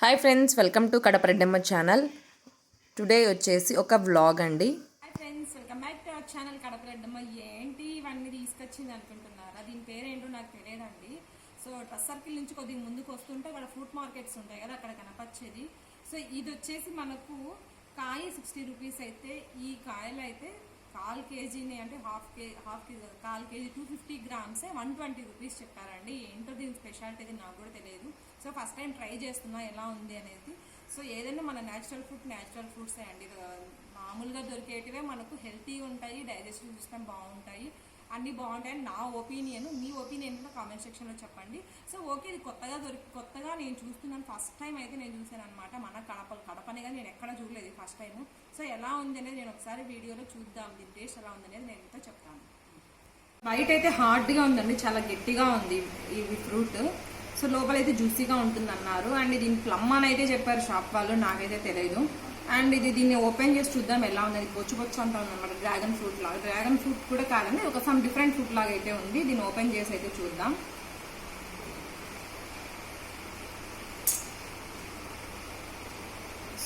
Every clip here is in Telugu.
Hi friends, welcome to Kadapareddamma channel. Today వచ్చేసి ఒక వ్లాగ్ అండి. Hi friends, welcome back to our channel Kadapareddamma. ఏంటి ఇవన్నీ తీసుకొచ్చింది అనుకుంటున్నారా? దీని పేరేంటో నాకు తెలియదండి. సో డ్రెస్ సర్కిల్ నుంచి కొద్దిగా ముందుకు వస్తుంటే అక్కడ ఫ్రూట్ మార్కెట్స్ ఉంటాయి కదా, అక్కడ కనపచ్చేది. సో ఇది వచ్చేసి మనకు కాయ 60 రూపీస్ అయితే, ఈ కాయలు అయితే కాల్ కేజీని అంటే half KG call KG 250 గ్రామ్సే 120 rupees చెప్పారండి. ఏంటో దీని స్పెషాలిటీ నాకు కూడా తెలియదు. సో ఫస్ట్ టైం ట్రై చేస్తున్నా ఎలా ఉంది అనేది. సో ఏదైనా మన న్యాచురల్ ఫ్రూట్సే అండి. మామూలుగా దొరికేటివే మనకు హెల్తీగా ఉంటాయి, డైజెస్టివ్ సిస్టమ్ బాగుంటాయి, అన్నీ బాగుంటాయని నా ఒపీనియన్. మీ ఒపీనియన్ కూడా కామెంట్ సెక్షన్లో చెప్పండి. సో ఓకే, ఇది కొత్తగా నేను చూస్తున్నాను. ఫస్ట్ టైం అయితే నేను చూసాను అనమాట. మన కడపనే కానీ నేను ఎక్కడ చూడలేదు ఫస్ట్ టైం. సో ఎలా ఉంది అనేది నేను ఒకసారి వీడియోలో చూద్దాం. దీని టేస్ట్ ఎలా ఉంది అనేది నేను ఇంత చెప్తాను. బయట అయితే హార్డ్గా ఉందండి, చాలా గట్టిగా ఉంది ఇది ఫ్రూట్. సో లోపలైతే జ్యూసీగా ఉంటుంది అన్నారు. అండ్ దీని ప్లమ్ అని అయితే చెప్పారు షాప్ వాళ్ళు, నాకైతే తెలియదు. అండ్ దీన్ని ఓపెన్ చేసి చూద్దాం ఎలా ఉంది. అది బొచ్చు అంటా ఉందన్నమాట, డ్రాగన్ ఫ్రూట్ లాగా. డ్రాగన్ ఫ్రూట్ కూడా కాదండి, ఒక సమ్ డిఫరెంట్ ఫ్రూట్ లాగా అయితే ఉంది. దీన్ని ఓపెన్ చేసి అయితే చూద్దాం.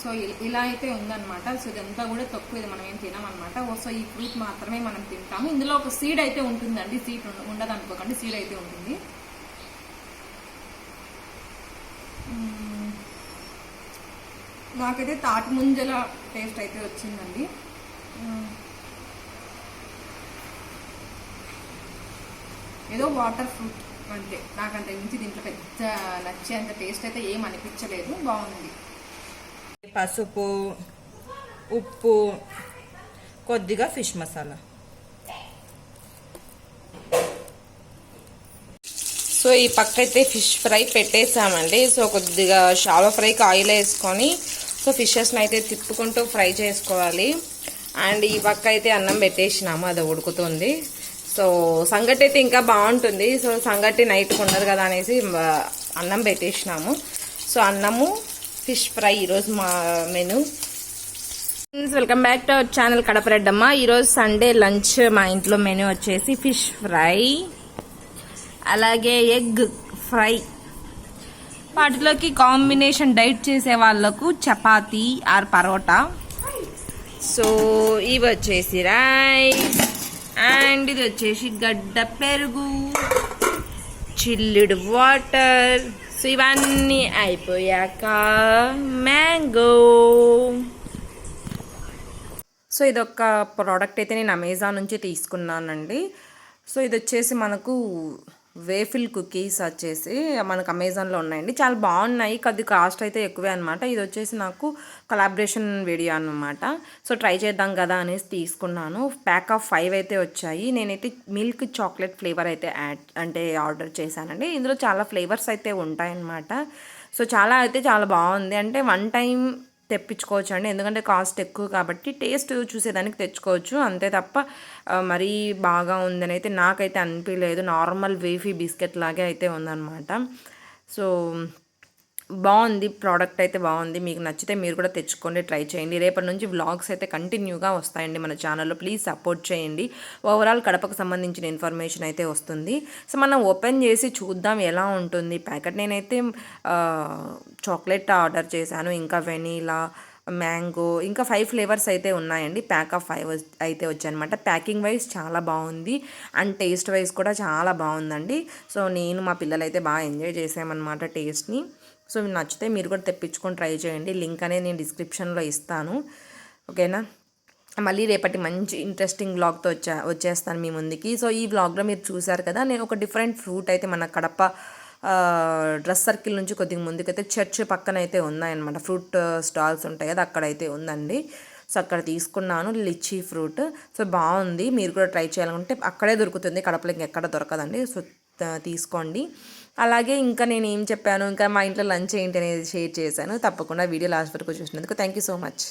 సో ఇలా అయితే ఉందన్నమాట. సో ఇదంతా కూడా తక్కువ, ఇది మనం ఏం తినామన్నమాట. సో ఈ ఫ్రూట్ మాత్రమే మనం తింటాము. ఇందులో ఒక సీడ్ అయితే ఉంటుందండి, సీడ్ ఉండదు అనుకోకండి, సీడ్ అయితే ఉంటుంది. నాకైతే తాటి ముంజల టేస్ట్ అయితే వచ్చిందండి. ఏదో వాటర్ ఫ్రూట్ అంతే, నాకంత మించి దీంట్లో పెద్ద నచ్చేంత టేస్ట్ అయితే ఏం అనిపించలేదు, బాగుంది. పసుపు, ఉప్పు, కొద్దిగా ఫిష్ మసాలా. సో ఈ పక్క అయితే ఫిష్ ఫ్రై పెట్టేసామండి. సో కొద్దిగా షాలో ఫ్రైకి ఆయిల్ వేసుకొని సో ఫిషెస్ని అయితే తిప్పుకుంటూ ఫ్రై చేసుకోవాలి. అండ్ ఈ పక్క అయితే అన్నం పెట్టేసినాము, అది ఉడుకుతుంది. సో సంగటి అయితే ఇంకా బాగుంటుంది. సో సంగటి నైట్కి ఉండదు కదా అనేసి అన్నం పెట్టేసినాము. సో అన్నము, ఫిష్ ఫ్రై ఈరోజు మా menu. Welcome back to our channel Kadapareddamma. ఈరోజు సండే లంచ్ మా ఇంట్లో మెను వచ్చేసి ఫిష్ ఫ్రై, అలాగే ఎగ్ ఫ్రై. వాటిలోకి కాంబినేషన్ డైట్ చేసే వాళ్ళకు చపాతీ ఆర్ పరోటా. సో ఇవి వచ్చేసి రైస్, అండ్ ఇది వచ్చేసి గడ్డ పెరుగు, చిల్లుడు వాటర్. సో ఇవన్నీ అయిపోయాక మ్యాంగో. సో ఇదొక ప్రోడక్ట్ అయితే నేను అమెజాన్ నుంచి తీసుకున్నానండి. సో ఇది వచ్చేసి మనకు వేఫిల్ కుకీస్ వచ్చేసి మనకు అమెజాన్లో ఉన్నాయండి, చాలా బాగున్నాయి. కొద్ది కాస్ట్ అయితే ఎక్కువే అనమాట. ఇది వచ్చేసి నాకు కొలాబరేషన్ వీడియో అనమాట. సో ట్రై చేద్దాం కదా అనేసి తీసుకున్నాను. ప్యాక్ ఆఫ్ 5 అయితే వచ్చాయి. నేనైతే మిల్క్ చాక్లెట్ ఫ్లేవర్ అయితే ఆర్డర్ చేశానండి. ఇందులో చాలా ఫ్లేవర్స్ అయితే ఉంటాయన్నమాట. సో చాలా బాగుంది. అంటే వన్ టైం తెప్పించుకోవచ్చు అండి, ఎందుకంటే కాస్ట్ ఎక్కువ కాబట్టి. టేస్ట్ చూసేదానికి తెచ్చుకోవచ్చు అంతే తప్ప మరీ బాగా ఉందని అయితే నాకైతే అనిపించలేదు. నార్మల్ వేఫీ బిస్కెట్ లాగే అయితే ఉందన్నమాట. సో బాగుంది, ప్రోడక్ట్ అయితే బాగుంది. మీకు నచ్చితే మీరు కూడా తెచ్చుకోండి, ట్రై చేయండి. రేపటి నుంచి వ్లాగ్స్ అయితే కంటిన్యూగా వస్తాయండి మన ఛానల్లో. ప్లీజ్ సపోర్ట్ చేయండి. ఓవరాల్ కడపకు సంబంధించిన ఇన్ఫర్మేషన్ అయితే వస్తుంది. సో మనం ఓపెన్ చేసి చూద్దాం ఎలా ఉంటుంది ప్యాకెట్. నేనైతే చాక్లెట్ ఆర్డర్ చేశాను, ఇంకా వెనీలా, మ్యాంగో, ఇంకా 5 ఫ్లేవర్స్ అయితే ఉన్నాయండి. ప్యాక్ ఆఫ్ 5 అయితే వచ్చాయన్నమాట. ప్యాకింగ్ వైజ్ చాలా బాగుంది అండ్ టేస్ట్ వైజ్ కూడా చాలా బాగుందండి. సో నేను మా పిల్లలు అయితే బాగా ఎంజాయ్ చేసామన్నమాట టేస్ట్ని. సో నచ్చితే మీరు కూడా తెప్పించుకొని ట్రై చేయండి. లింక్ అనేది నేను డిస్క్రిప్షన్లో ఇస్తాను, ఓకేనా. మళ్ళీ రేపటి మంచి ఇంట్రెస్టింగ్ వ్లాగ్తో వచ్చేస్తాను మీ ముందుకి. సో ఈ వ్లాగ్లో మీరు చూసారు కదా, నేను ఒక డిఫరెంట్ ఫ్రూట్ అయితే మన కడప డ్రెస్ సర్కిల్ నుంచి కొద్దిగా ముందుకైతే చర్చ్ పక్కన అయితే ఉన్నాయన్నమాట. ఫ్రూట్ స్టాల్స్ ఉంటాయి కదా, అక్కడైతే ఉందండి. సో అక్కడ తీసుకున్నాను లిచీ ఫ్రూట్. సో బాగుంది, మీరు కూడా ట్రై చేయాలనుకుంటే అక్కడే దొరుకుతుంది, కడపలో ఇంకెక్కడ దొరకదండి. సో తీసుకోండి. అలాగే ఇంకా నేను ఏం చెప్పాను, ఇంకా మా ఇంట్లో లంచ్ ఏంటి అనేది షేర్ చేశాను. తప్పకుండా వీడియో లాస్ట్ వరకు చూసినందుకు థ్యాంక్ యూ సో మచ్.